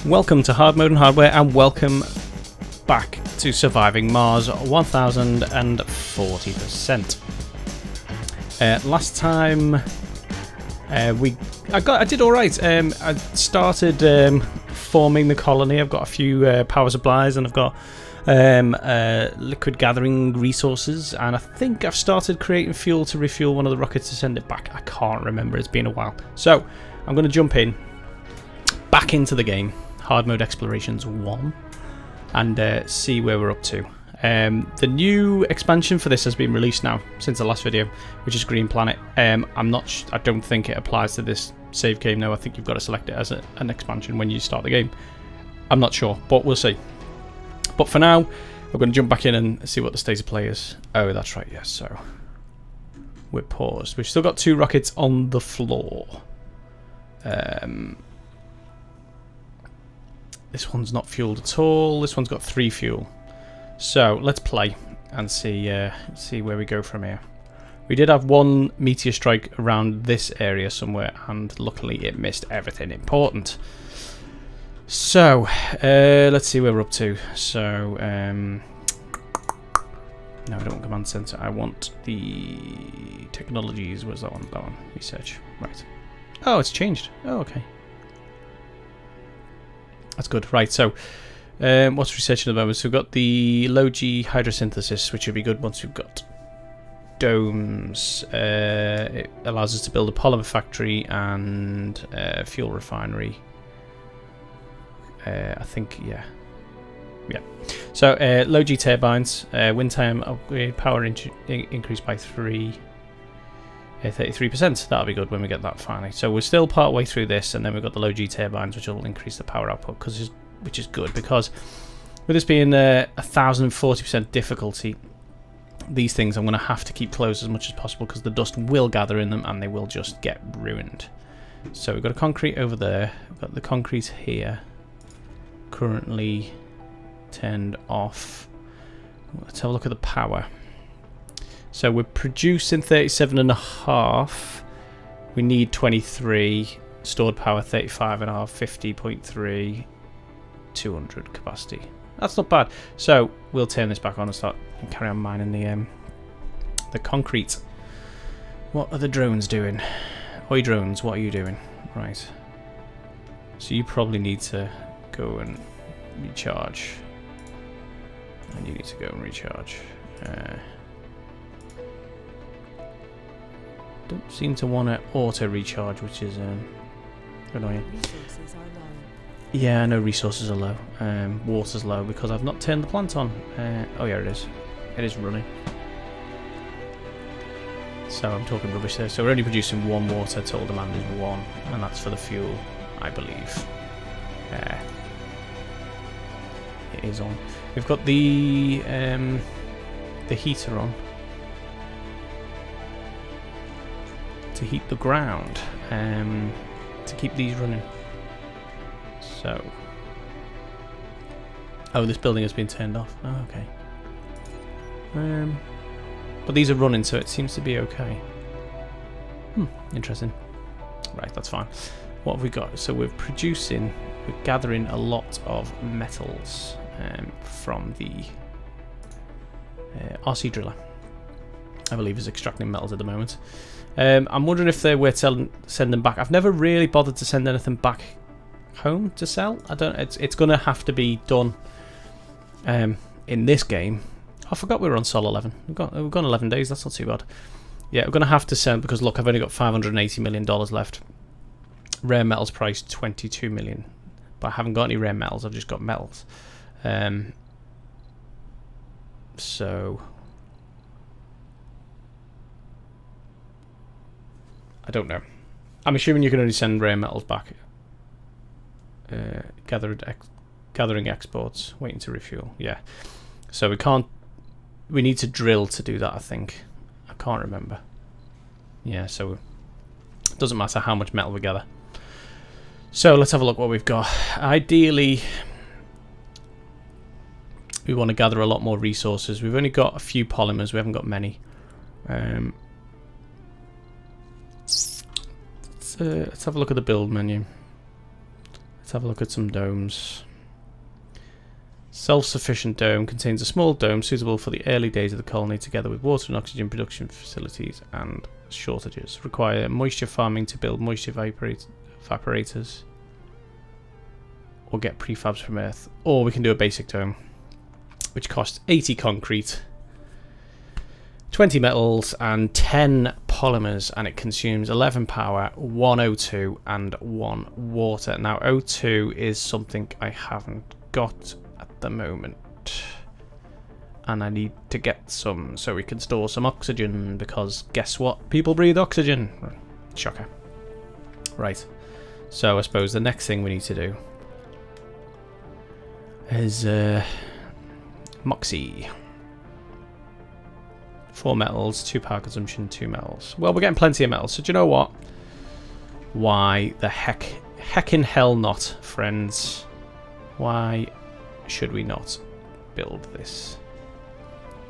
Welcome to Hard Mode and Hardware, and welcome back to Surviving Mars 1040%. Last time I did all right. I started forming the colony. I've got a few power supplies, and I've got liquid gathering resources, and I think I've started creating fuel to refuel one of the rockets to send it back. I can't remember. It's been a while. So I'm going to jump back into the game. Hard Mode Explorations 1, and see where we're up to. The new expansion for this has been released now since the last video, which is Green Planet. I don't think it applies to this save game now. I think you've got to select it as an expansion when you start the game. I'm not sure, but we'll see. But for now, we're going to jump back in and see what the state of play is. Oh, that's right, yes. So we're paused. We've still got 2 rockets on the floor. This one's not fueled at all. This one's got 3 fuel. So let's play and see where we go from here. We did have 1 meteor strike around this area somewhere, and luckily it missed everything important. So let's see where we're up to. So no, I don't want command center. I want the technologies. Where's that one? That one. Research. Right. Oh, it's changed. Oh, okay. That's good. Right, so what's researching at the moment? So we've got the low G hydrosynthesis, which would be good once we've got domes. It allows us to build a polymer factory and fuel refinery. I think, yeah. So low G turbines, wind time upgrade, power increased by 33%. That'll be good when we get that finally. So we're still part way through this, and then we've got the low G turbines, which will increase the power output, which is good, because with this being 1040% difficulty, these things I'm going to have to keep closed as much as possible, because the dust will gather in them and they will just get ruined. So we've got a concrete over there. We've got the concrete here, currently turned off. Let's have a look at the power. So we're producing 37.5. We need 23. Stored power 35.5, 50.3, 200 capacity. That's not bad. So we'll turn this back on and start and carry on mining the concrete. What are the drones doing? Oi drones, what are you doing? Right. So you probably need to go and recharge. And you need to go and recharge. Don't seem to want to auto recharge, which is annoying. Yeah, I know resources are low. Water's low because I've not turned the plant on. Oh yeah, it is. It is running. So I'm talking rubbish there. So we're only producing 1 water. Total demand is 1, and that's for the fuel, I believe. It is on. We've got the heater on to heat the ground, to keep these running. So, oh, this building has been turned off. Oh, okay. But these are running, so it seems to be okay. Interesting. Right, that's fine. What have we got? So we're gathering a lot of metals from the RC driller. I believe is extracting metals at the moment. I'm wondering if they were to send them back. I've never really bothered to send anything back home to sell. I don't. It's going to have to be done in this game. I forgot we were on Sol 11. We've gone 11 days. That's not too bad. Yeah, we're going to have to send, because look, I've only got $580 million left. Rare metals price 22 million, but I haven't got any rare metals. I've just got metals. So I don't know. I'm assuming you can only send rare metals back. Gathering exports, waiting to refuel. Yeah. So we can't. We need to drill to do that, I think. I can't remember. Yeah, so it doesn't matter how much metal we gather. So let's have a look what we've got. Ideally, we want to gather a lot more resources. We've only got a few polymers. We haven't got many. Let's let's have a look at the build menu. Let's have a look at some domes. Self-sufficient dome contains a small dome suitable for the early days of the colony, together with water and oxygen production facilities and shortages. Require moisture farming to build moisture evaporators, or get prefabs from Earth. Or we can do a basic dome, which costs 80 concrete, 20 metals and 10 polymers, and it consumes 11 power, 1 O2 and 1 water. Now O2 is something I haven't got at the moment, and I need to get some so we can store some oxygen, because guess what? People breathe oxygen. Shocker. Right, so I suppose the next thing we need to do is Moxie. 4 metals, 2 power consumption, 2 metals. Well, we're getting plenty of metals, so do you know what? Why the heckin' hell not, friends? Why should we not build this?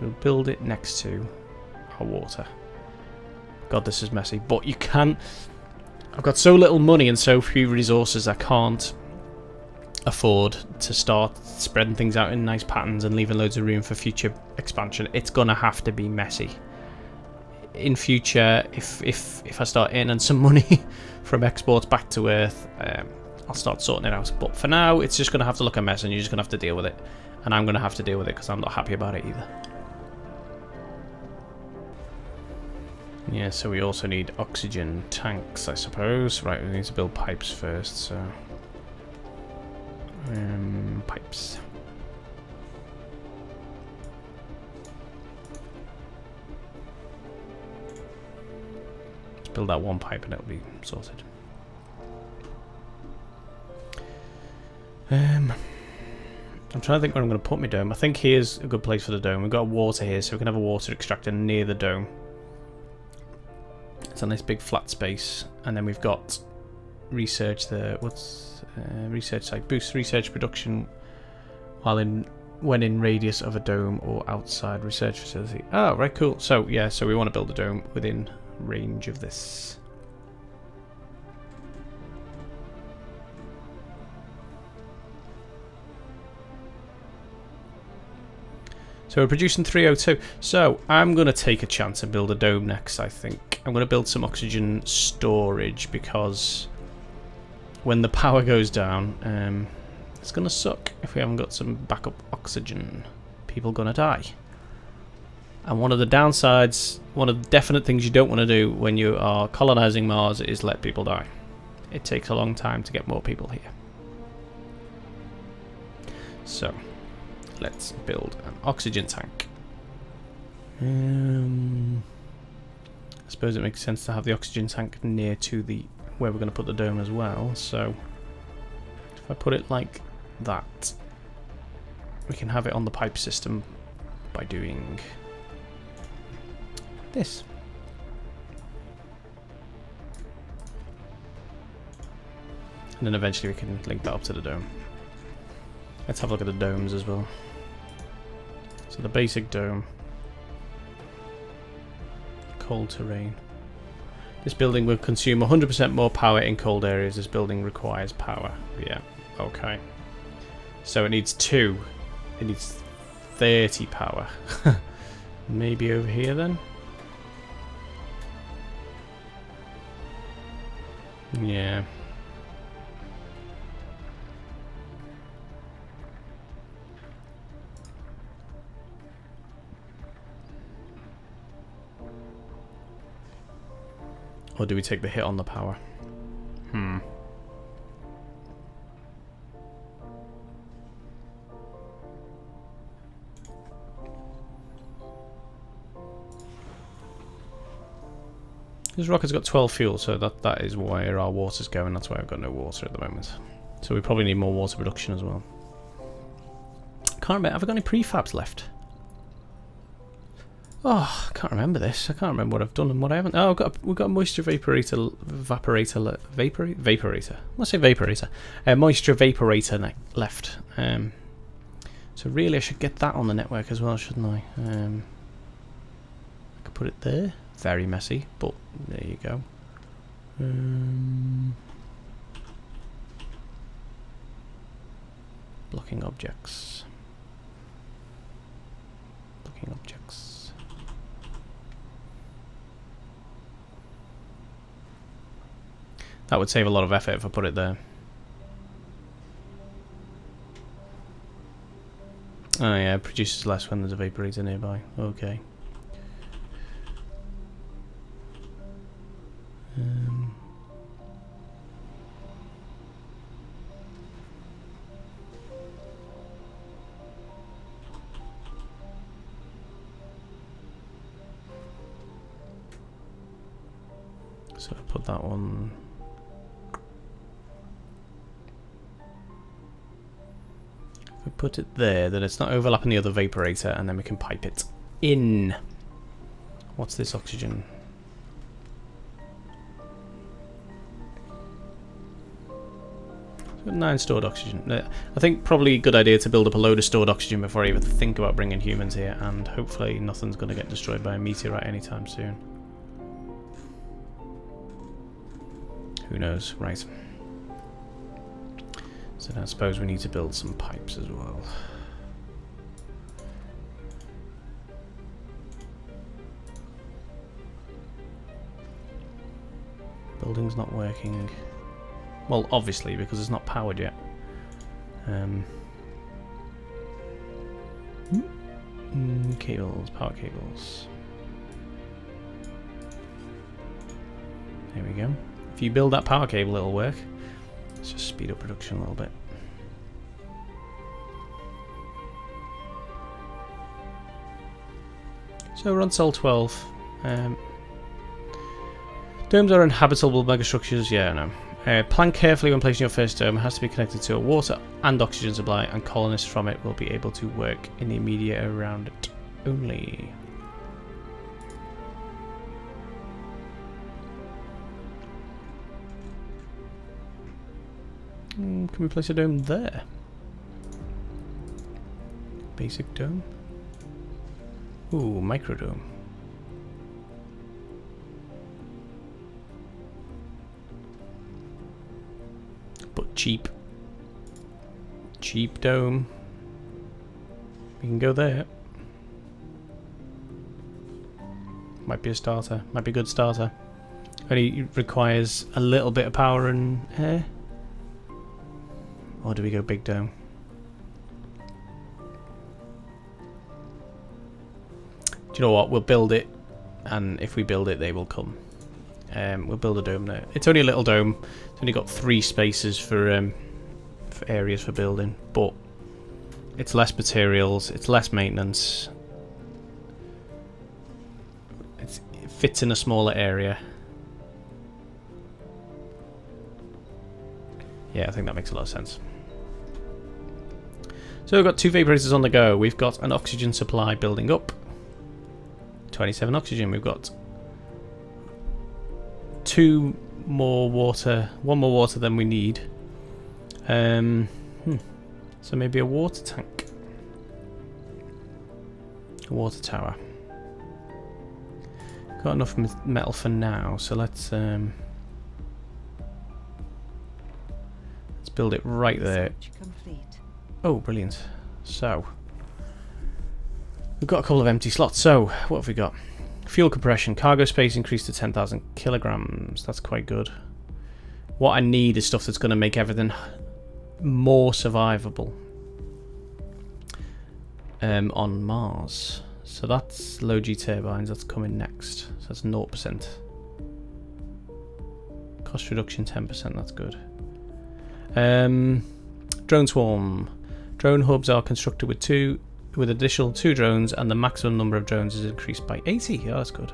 We'll build it next to our water. God, this is messy, but you can't... I've got so little money and so few resources, I can't afford to start spreading things out in nice patterns and leaving loads of room for future expansion. It's gonna have to be messy in future. If I start earning some money from exports back to Earth, I'll start sorting it out, but for now it's just gonna have to look a mess, and you're just gonna have to deal with it, and I'm gonna have to deal with it because I'm not happy about it either. Yeah, so we also need oxygen tanks, I suppose. Right, we need to build pipes first, so pipes. Let's build that one pipe and it'll be sorted. I'm trying to think where I'm going to put my dome. I think here's a good place for the dome. We've got water here, so we can have a water extractor near the dome. It's a nice big flat space, and then we've got research there. What's research site? Boost research production when in radius of a dome or outside research facility. Oh, right, cool. So yeah, so we want to build a dome within range of this. So we're producing 302. So I'm going to take a chance and build a dome next, I think. I'm going to build some oxygen storage, because when the power goes down, it's going to suck if we haven't got some backup oxygen. People are going to die. And one of the downsides, one of the definite things you don't want to do when you are colonizing Mars is let people die. It takes a long time to get more people here. So let's build an oxygen tank. I suppose it makes sense to have the oxygen tank near to the where we're going to put the dome as well. So if I put it like that, we can have it on the pipe system by doing this. And then eventually we can link that up to the dome. Let's have a look at the domes as well. So the basic dome. Cold terrain. This building will consume 100% more power in cold areas. This building requires power. Yeah, okay. So it needs 2. It needs 30 power. Maybe over here then? Yeah. Or do we take the hit on the power? This rocket's got 12 fuel, so that is where our water's going. That's why I've got no water at the moment. So we probably need more water production as well. Can't remember. Have I got any prefabs left? Oh, I can't remember this. I can't remember what I've done and what I haven't. Oh, we've got a moisture vaporator. Let's say vaporator. Moisture vaporator left. So really, I should get that on the network as well, shouldn't I? I could put it there. Very messy, but there you go. Blocking objects. Blocking objects. That would save a lot of effort if I put it there. Oh yeah, it produces less when there's a vaporator nearby. Okay. So I put that one. If we put it there, then it's not overlapping the other vaporator, and then we can pipe it in. What's this oxygen? Got 9 stored oxygen. I think probably a good idea to build up a load of stored oxygen before I even think about bringing humans here, and hopefully nothing's going to get destroyed by a meteorite anytime soon. Who knows? Right. So I suppose we need to build some pipes as well. Building's not working. Well, obviously, because it's not powered yet. Cables, power cables. There we go. If you build that power cable, it'll work. Let's just speed up production a little bit. So we're on cell 12. Domes are inhabitable megastructures. Yeah, I know. Plan carefully when placing your first dome. It has to be connected to a water and oxygen supply, and colonists from it will be able to work in the immediate around it only. Can we place a dome there? Basic dome. Ooh, microdome. But cheap. Cheap dome. We can go there. Might be a starter. Might be a good starter. Only requires a little bit of power and air. Or do we go big dome? Do you know what? We'll build it, and if we build it, they will come. We'll build a dome there. It's only a little dome. It's only got 3 spaces for areas for building, but it's less materials, it's less maintenance. It fits in a smaller area. Yeah, I think that makes a lot of sense. So we've got 2 vaporators on the go. We've got an oxygen supply building up. 27 oxygen. We've got 2 more water, 1 more water than we need. So maybe a water tank. A water tower. Got enough metal for now, so let's build it right there. Oh, brilliant. So, we've got a couple of empty slots. So, what have we got? Fuel compression. Cargo space increased to 10,000 kilograms. That's quite good. What I need is stuff that's going to make everything more survivable on Mars. So that's low G turbines. That's coming next. So that's 0%. Cost reduction 10%. That's good. Drone swarm. Drone hubs are constructed with additional 2 drones, and the maximum number of drones is increased by 80. Oh, that's good.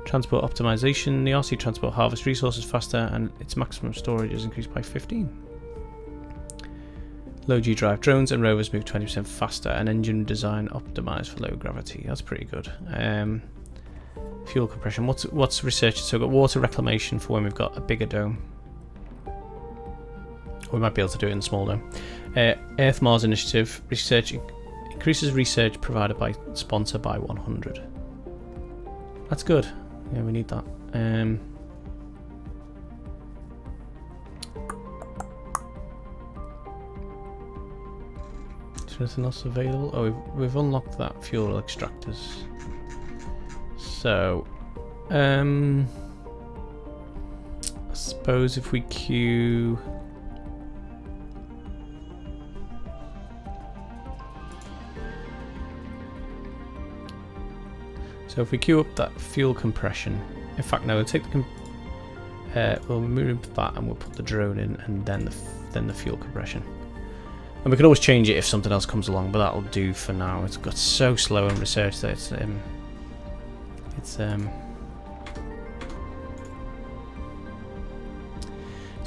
Transport optimization. The RC transport harvests resources faster, and its maximum storage is increased by 15. Low G drive. Drones and rovers move 20% faster, and engine design optimized for low gravity. That's pretty good. Fuel compression. What's researched? So we've got water reclamation for when we've got a bigger dome. We might be able to do it in a small dome. Earth Mars Initiative. Research increases research provided by sponsor by 100. That's good. Yeah, we need that. anything else available? Oh, we've unlocked that fuel extractors. So, I suppose if we queue... So if we queue up that fuel compression... In fact, no, we'll take the... we'll remove that and we'll put the drone in and then the fuel compression. And we can always change it if something else comes along, but that'll do for now. It's got so slow in research that it's going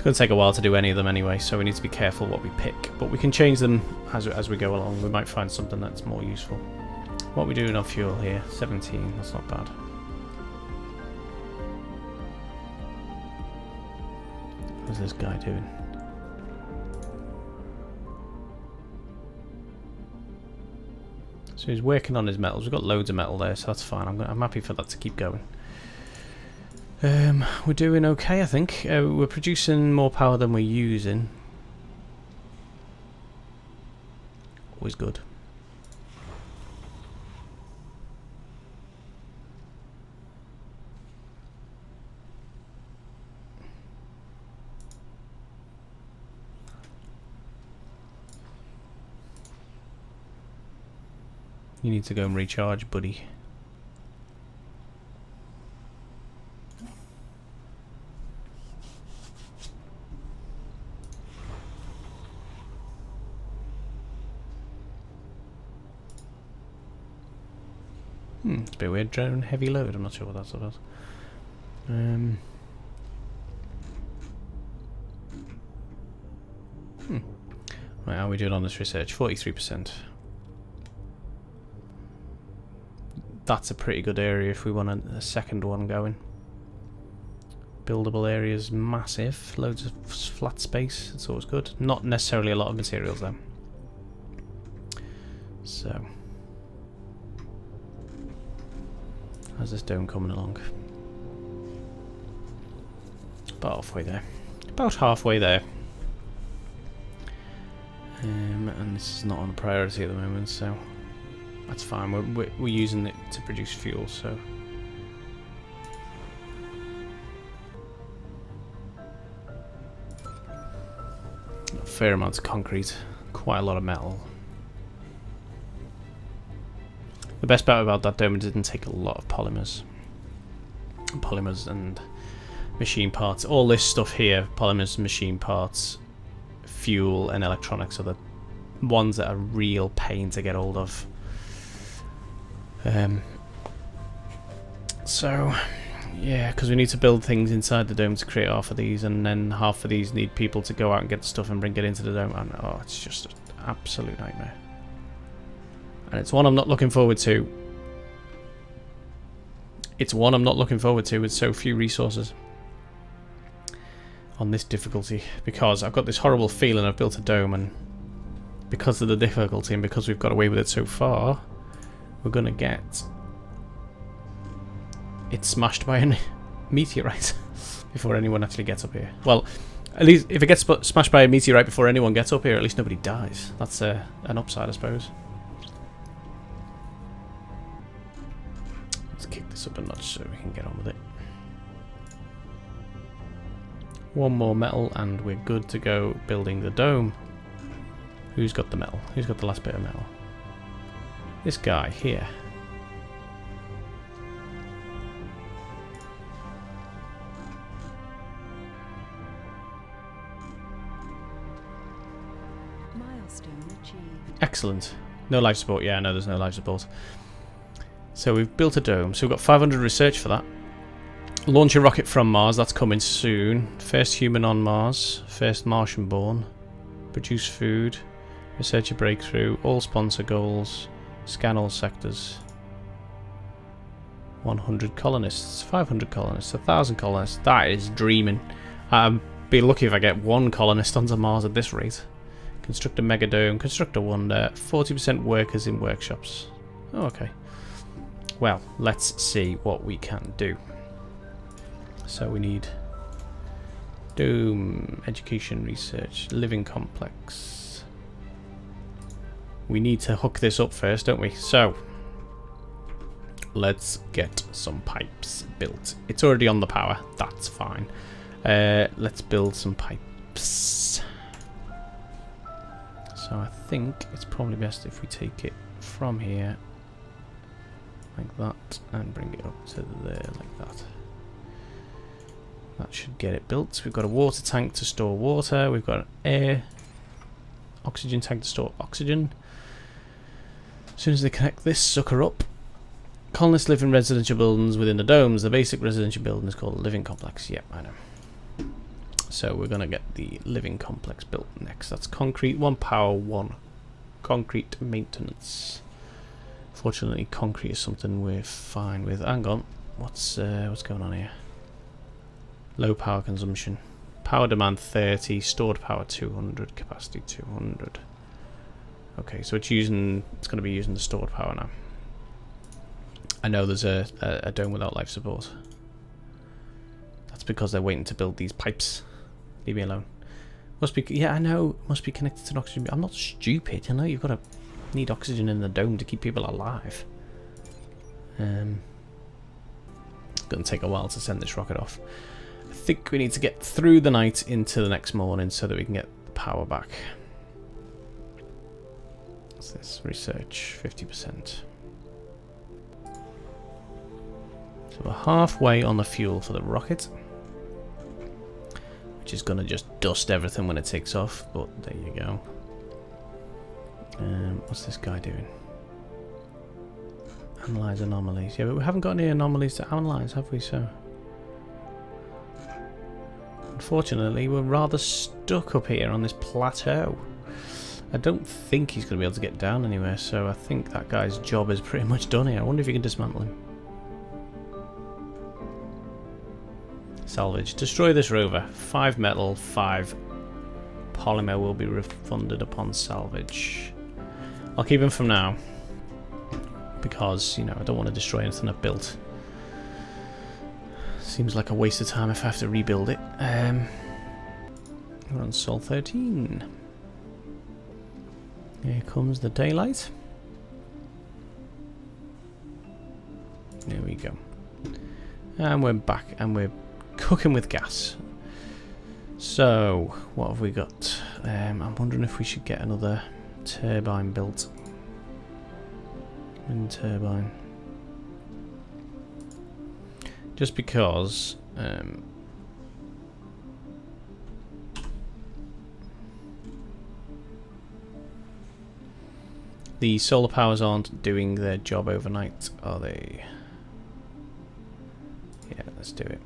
to take a while to do any of them anyway, so we need to be careful what we pick. But we can change them as we go along. We might find something that's more useful. What are we doing on fuel here? 17, that's not bad. What's this guy doing? So he's working on his metals. We've got loads of metal there, so that's fine. I'm happy for that to keep going. We're doing okay, I think. We're producing more power than we're using. Always good. You need to go and recharge, buddy. It's a bit weird, drone heavy load. I'm not sure what that's about. Right, how are we doing on this research? 43%. That's a pretty good area if we want a second one going. Buildable area is massive, loads of flat space, it's always good. Not necessarily a lot of materials though. So, how's this dome coming along? About halfway there. About halfway there. And this is not on priority at the moment, so that's fine. We're using it to produce fuel, so a fair amount of concrete, quite a lot of metal. The best part about that dome, it didn't take a lot of polymers and machine parts. All this stuff here, polymers, machine parts, fuel, and electronics, are the ones that are real pain to get hold of. So, yeah, because we need to build things inside the dome to create half of these, and then half of these need people to go out and get the stuff and bring it into the dome, and oh, it's just an absolute nightmare. And it's one I'm not looking forward to. It's one I'm not looking forward to with so few resources on this difficulty, because I've got this horrible feeling I've built a dome, and because of the difficulty and because we've got away with it so far, we're going to get it smashed by a meteorite before anyone actually gets up here. Well, at least if it gets smashed by a meteorite before anyone gets up here, at least nobody dies. That's an upside, I suppose. Let's kick this up a notch so we can get on with it. One more metal and we're good to go building the dome. Who's got the metal? Who's got the last bit of metal? This guy here. Milestone achieved. Excellent. No life support. Yeah, no, there's no life support. So we've built a dome. So we've got 500 research for that. Launch a rocket from Mars. That's coming soon. First human on Mars. First Martian born. Produce food. Research a breakthrough. All sponsor goals. Scan all sectors. 100 colonists. 500 colonists. 1,000 colonists. That is dreaming. I'd be lucky if I get one colonist onto Mars at this rate. Construct a megadome. Construct a wonder. 40% workers in workshops. Oh, okay. Well, let's see what we can do. So we need dome, education, research, living complex. we need to hook this up first, don't we? So, let's get some pipes built. It's already on the power. That's fine. Let's build some pipes. So I think it's probably best if we take it from here like that and bring it up to there like that. That should get it built. We've got a water tank to store water. We've got an oxygen tank to store oxygen. As soon as they connect this sucker up, colonists live in residential buildings within the domes. The basic residential building is called a living complex. Yep, I know. So we're going to get the living complex built next. That's concrete, 1 power, 1 concrete maintenance. Fortunately, concrete is something we're fine with. Hang on, what's going on here? Low power consumption. Power demand 30, stored power 200, capacity 200. Okay, so it's going to be using the stored power now. I know there's a dome without life support. That's because they're waiting to build these pipes. Leave me alone. Must be, yeah, I know. Must be connected to an oxygen. I'm not stupid. I know you've got to need oxygen in the dome to keep people alive. It's going to take a while to send this rocket off. I think we need to get through the night into the next morning so that we can get the power back. What's this? Research 50%. So we're halfway on the fuel for the rocket, which is going to just dust everything when it takes off, but there you go. What's this guy doing? Analyze anomalies. Yeah, but we haven't got any anomalies to analyze, have we? So, unfortunately, we're rather stuck up here on this plateau. I don't think he's going to be able to get down anywhere, so I think that guy's job is pretty much done here. I wonder if you can dismantle him. Salvage. Destroy this rover. 5 metal, 5 polymer will be refunded upon salvage. I'll keep him from now because, you know, I don't want to destroy anything I've built. Seems like a waste of time if I have to rebuild it. We're on Sol 13. Here comes the daylight. There we go. And we're back and we're cooking with gas. So, what have we got? I'm wondering if we should get another turbine built. Wind turbine. Just because the solar powers aren't doing their job overnight, are they? Yeah, let's do it.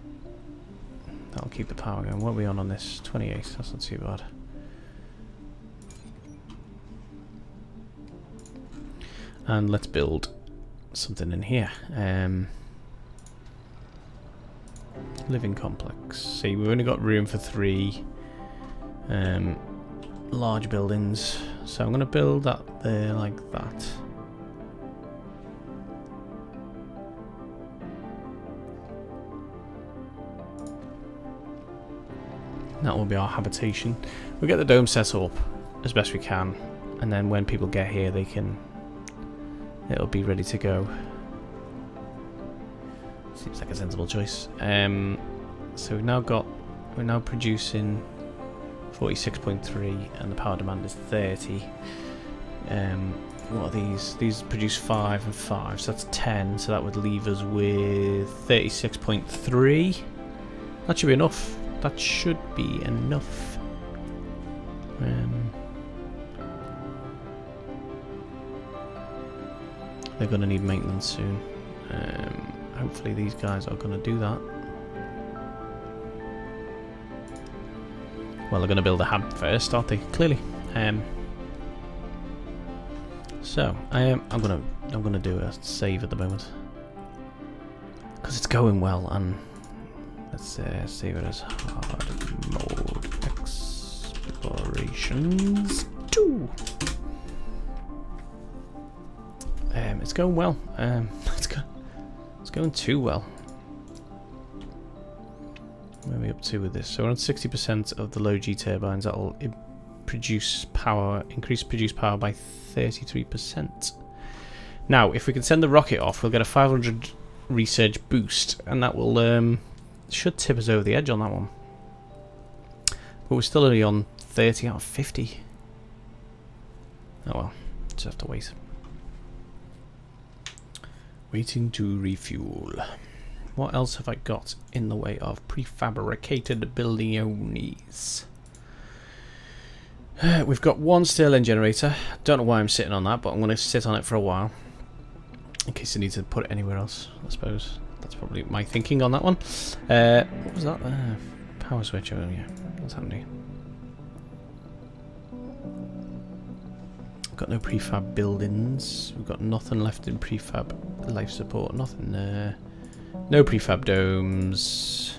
That'll keep the power going. What are we on this? 28. That's not too bad. And let's build something in here. Living complex. See, we've only got room for 3 large buildings. So I'm going to build that there like that. That will be our habitation. We'll get the dome set up as best we can, and then when people get here, it'll be ready to go. Seems like a sensible choice. So we're now producing 46.3, and the power demand is 30. What are these? These produce 5 and 5, so that's 10. So that would leave us with 36.3. That should be enough. That should be enough. They're going to need maintenance soon. Hopefully these guys are going to do that. Well, they're going to build a hab first, aren't they? Clearly. So I'm gonna do a save at the moment because it's going well, and let's save it as hard mode explorations 2. It's going well. It's going too well. Where are we up to with this? So we're on 60% of the low G turbines. That'll increase produce power by 33%. Now, if we can send the rocket off, we'll get a 500 research boost, and that will should tip us over the edge on that one. But we're still only on 30 out of 50. Oh well, just have to wait. Waiting to refuel. What else have I got in the way of prefabricated buildings? We've got one Stirling generator. Don't know why I'm sitting on that, but I'm going to sit on it for a while. In case I need to put it anywhere else, I suppose. That's probably my thinking on that one. What was that there? Power switch, oh yeah. What's happening? Got no prefab buildings. We've got nothing left in prefab life support. Nothing there. No prefab domes.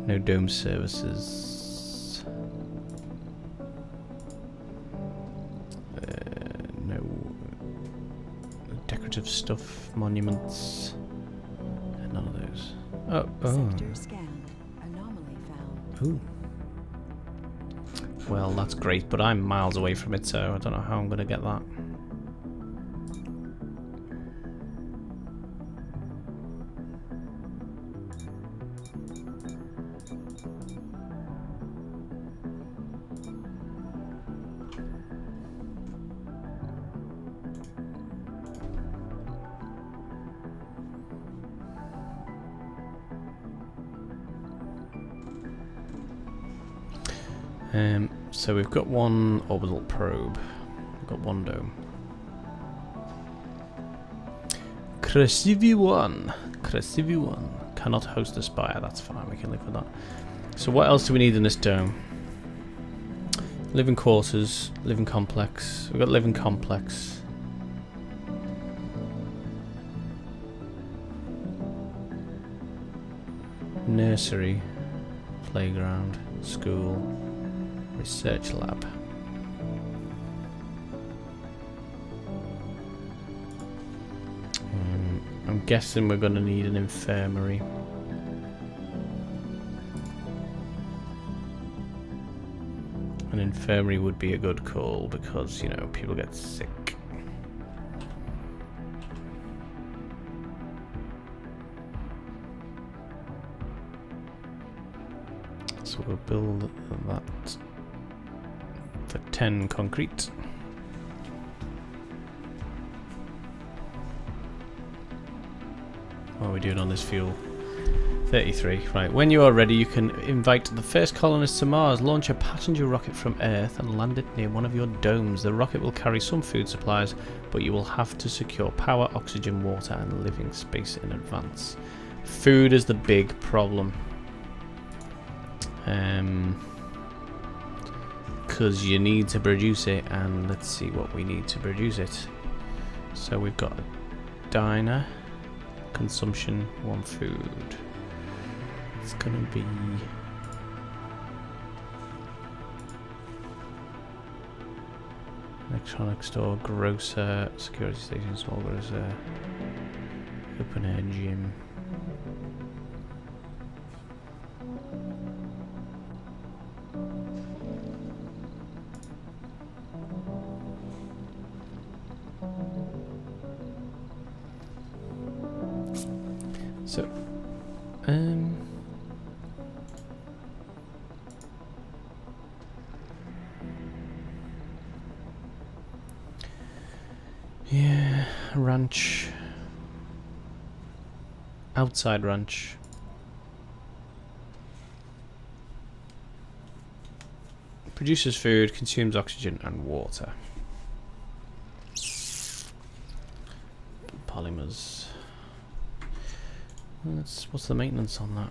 No dome services. No decorative stuff. Monuments. None of those. Oh. Sector scanned. Anomaly found. Ooh. Well, that's great, but I'm miles away from it, so I don't know how I'm going to get that. So we've got one orbital probe. We've got one dome. Krasivi 1. Krasivi 1. Cannot host a spire. That's fine. We can live with that. So what else do we need in this dome? Living quarters. Living complex. We've got living complex. Nursery. Playground. School. Research lab. I'm guessing we're going to need an infirmary. An infirmary would be a good call because, you know, people get sick. So we'll build that for 10 concrete. What are we doing on this fuel? 33. Right, when you are ready, you can invite the first colonists to Mars, launch a passenger rocket from Earth and land it near one of your domes. The rocket will carry some food supplies, but you will have to secure power, oxygen, water and living space in advance. Food is the big problem. Because you need to produce it, and let's see what we need to produce it. So we've got a diner, consumption, one food. It's gonna be electronic store, grocer, security station, small grocer, open air gym. So, yeah, ranch, outside ranch. Produces food, consumes oxygen and water. Polymers. What's the maintenance on that?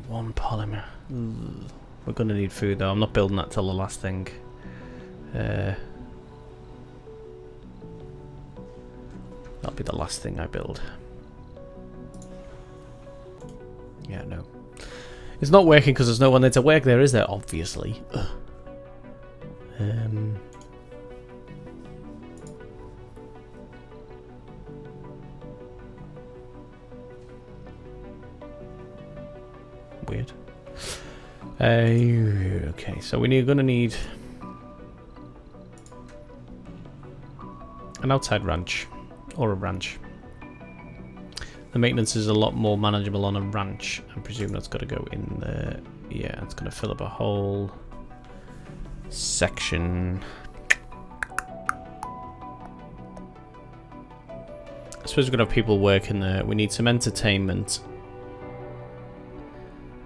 One polymer. Ugh. We're gonna need food though. I'm not building that till the last thing. That'll be the last thing I build. Yeah, no. It's not working because there's no one there to work there, is there? Obviously. Ugh. Weird. Okay, so we're going to need an outside ranch, or a ranch. The maintenance is a lot more manageable on a ranch. I presume that's got to go in there. Yeah, it's going to fill up a whole section. I suppose we're going to have people working there. We need some entertainment.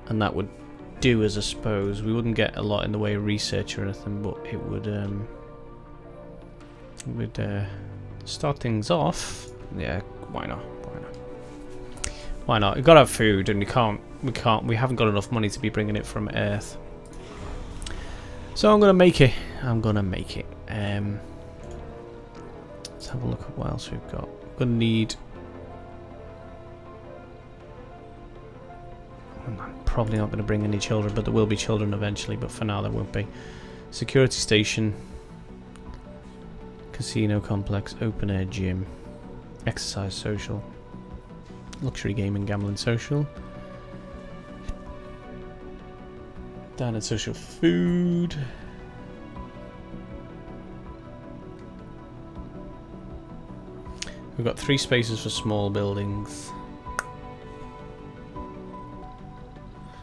And that would do as I suppose. We wouldn't get a lot in the way of research or anything, but it would start things off. Yeah, why not? Why not? We've got to have food, and we haven't got enough money to be bringing it from Earth. So I'm gonna make it. Let's have a look at what else we've got. We're gonna need. I'm probably not gonna bring any children, but there will be children eventually. But for now, there won't be. Security station, casino complex, open air gym, exercise social, luxury gaming, gambling social, dine and social food. We've got 3 spaces for small buildings.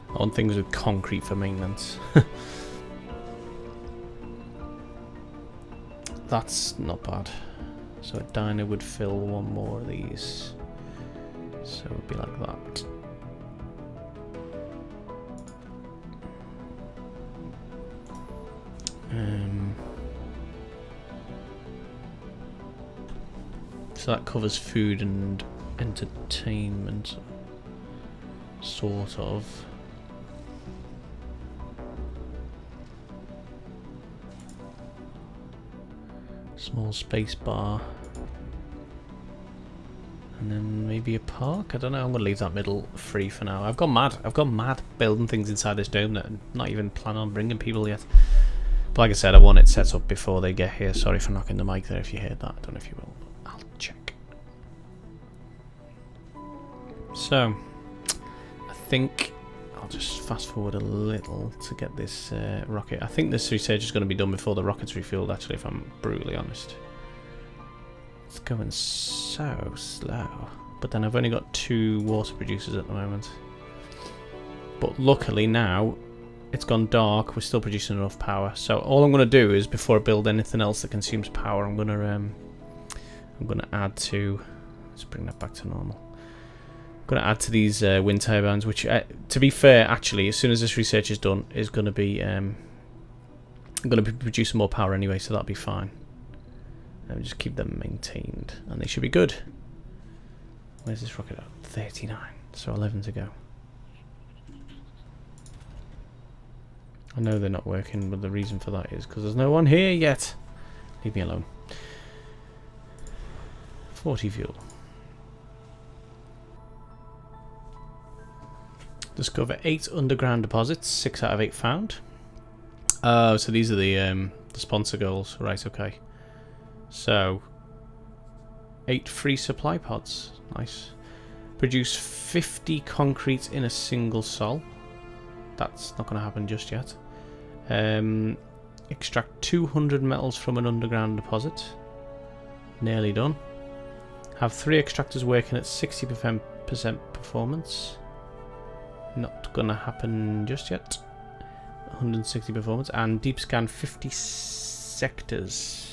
I want things with concrete for maintenance. That's not bad. So a diner would fill 1 more of these. So it would be like that. So that covers food and entertainment, sort of. Small space bar. And then maybe a park? I don't know, I'm going to leave that middle free for now. I've gone mad building things inside this dome that I'm not even planning on bringing people yet. But like I said, I want it set up before they get here. Sorry for knocking the mic there if you heard that. I don't know if you will, but I'll check. So, I think I'll just fast forward a little to get this rocket. I think this research is going to be done before the rocket's refueled, actually, if I'm brutally honest. It's going so slow. But then I've only got 2 water producers at the moment. But luckily now, it's gone dark. We're still producing enough power. So all I'm going to do is, before I build anything else that consumes power, I'm going to add to. Let's bring that back to normal. I'm going to add to these wind turbines, which, to be fair, actually, as soon as this research is done, is going to be producing more power anyway. So that'll be fine. And just keep them maintained, and they should be good. Where's this rocket at? 39. So 11 to go. I know they're not working, but the reason for that is because there's no one here yet. Leave me alone. 40 fuel. Discover 8 underground deposits. 6 out of 8 found. So these are the sponsor goals. Right, okay. So 8 free supply pods. Nice. Produce 50 concrete in a single sol. That's not going to happen just yet. Extract 200 metals from an underground deposit. Nearly done. Have 3 extractors working at 60% performance. Not going to happen just yet. 160 performance. And deep scan 50 sectors.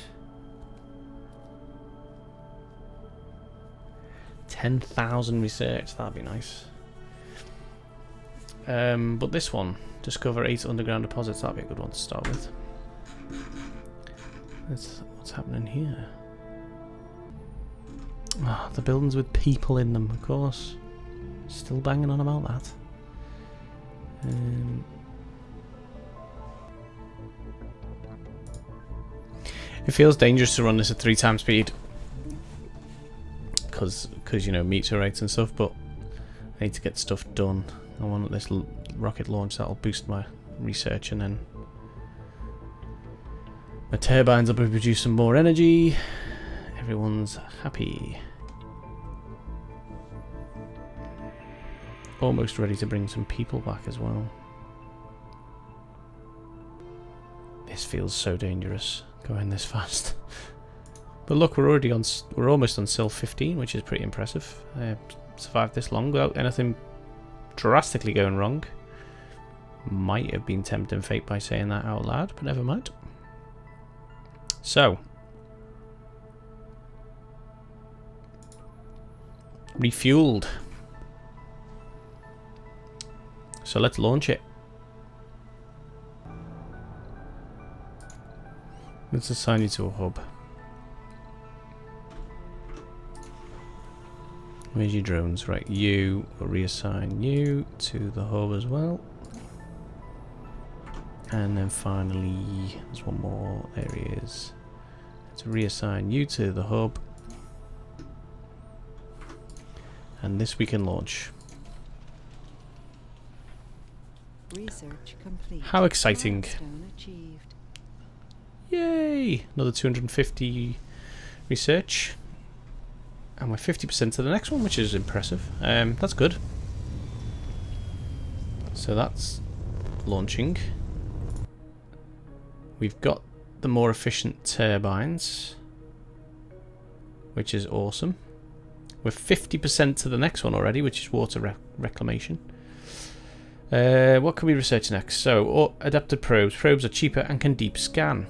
10,000 research. That'd be nice. But this one, discover 8 underground deposits. That'd be a good one to start with. What's happening here? Ah, the buildings with people in them, of course. Still banging on about that. It feels dangerous to run this at 3 times speed. Because you know, meter rates and stuff, but I need to get stuff done. I want this rocket launch. That'll boost my research, and then my turbines will be producing more energy. Everyone's happy. Almost ready to bring some people back as well. This feels so dangerous going this fast. But look, we're already on. We're almost on Sil 15, which is pretty impressive. Survived this long without anything drastically going wrong. Might have been tempting fate by saying that out loud, but never mind. So, refueled. So let's launch it. Let's assign you to a hub. Where's your drones? Right, you will reassign you to the hub as well. And then finally, there's one more. There he is. Let's reassign you to the hub. And this we can launch. Research complete. How exciting. Milestone achieved. Yay! Another 250 research. And we're 50% to the next one, which is impressive. That's good. So that's launching. We've got the more efficient turbines, which is awesome. We're 50% to the next one already, which is water reclamation. What can we research next? So, adapted probes. Probes are cheaper and can deep scan.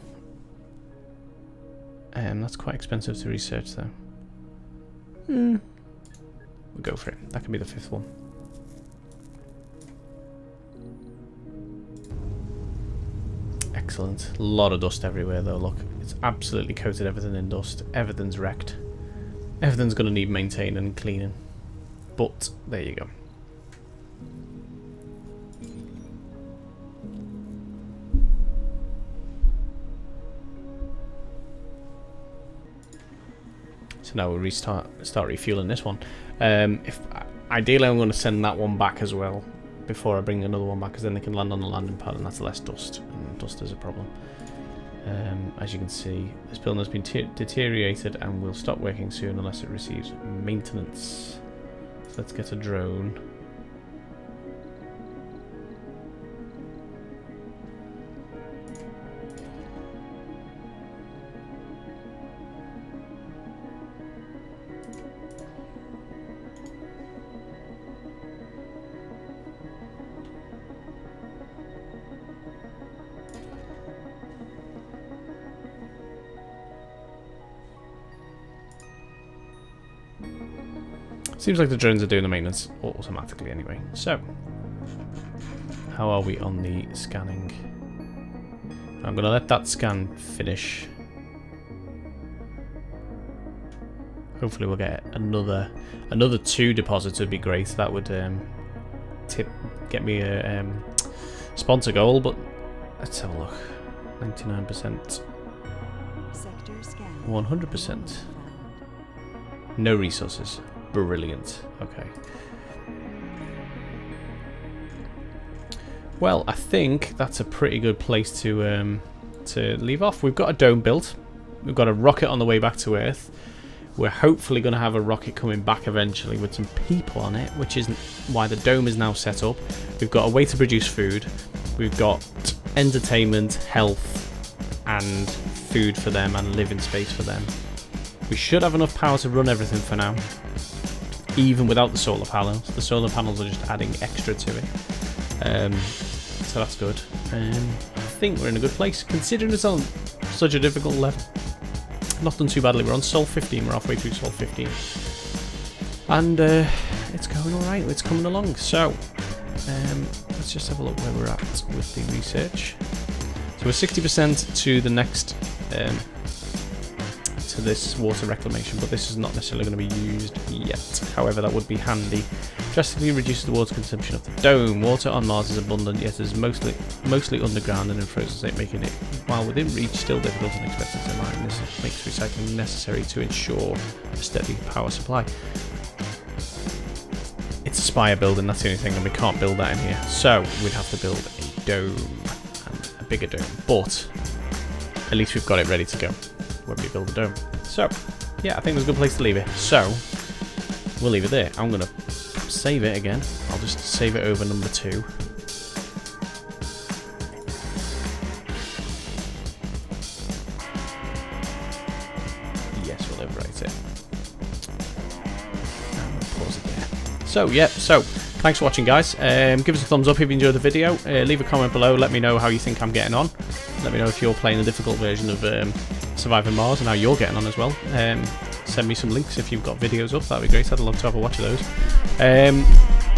That's quite expensive to research, though. We'll go for it. That can be the 5th one. Excellent. A lot of dust everywhere, though. Look, it's absolutely coated everything in dust. Everything's wrecked. Everything's going to need maintaining and cleaning. But there you go. So now we'll start refueling this one. Ideally, I'm going to send that one back as well before I bring another one back, because then they can land on the landing pad, and that's less dust. And dust is a problem. As you can see, this building has been deteriorated and will stop working soon unless it receives maintenance. So let's get a drone. Seems like the drones are doing the maintenance automatically anyway. So, how are we on the scanning? I'm going to let that scan finish. Hopefully we'll get another 2 deposits would be great. That would get me a sponsor goal, but let's have a look. 99%. Sector scan. 100%. No resources. Brilliant. Okay. Well, I think that's a pretty good place to leave off. We've got a dome built. We've got a rocket on the way back to Earth. We're hopefully going to have a rocket coming back eventually with some people on it, which is why the dome is now set up. We've got a way to produce food. We've got entertainment, health, and food for them, and living space for them. We should have enough power to run everything for now, even without the solar panels. The solar panels are just adding extra to it. So that's good. I think we're in a good place, considering it's on such a difficult level. Not done too badly. We're on Sol 15. We're halfway through Sol 15. And it's going alright. It's coming along. So, let's just have a look where we're at with the research. So we're 60% to the next... to this water reclamation, but this is not necessarily going to be used yet. However, that would be handy. Drastically reduces the water consumption of the dome. Water on Mars is abundant, yet is mostly underground and in frozen state, making it, while within reach, still difficult and expensive to mine. This makes recycling necessary to ensure a steady power supply. It's a spire building, that's the only thing, and we can't build that in here. So we'd have to build a dome, and a bigger dome. But at least we've got it ready to go when we build the dome. So, yeah, I think there's a good place to leave it. So, we'll leave it there. I'm going to save it again. I'll just save it over number 2. So yeah, thanks for watching, guys. Give us a thumbs up if you enjoyed the video. Leave a comment below. Let me know how you think I'm getting on. Let me know if you're playing the difficult version of Surviving Mars and how you're getting on as well. Send me some links if you've got videos up. That'd be great. I'd love to have a watch of those.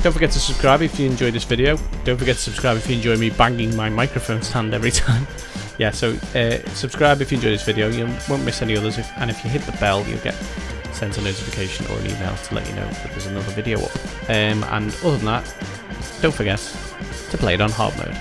Don't forget to subscribe if you enjoyed this video. Don't forget to subscribe if you enjoy me banging my microphone stand every time. Yeah, so subscribe if you enjoyed this video. You won't miss any others. And if you hit the bell, you'll get sent a notification or an email to let you know that there's another video up. And other than that, don't forget to play it on hard mode.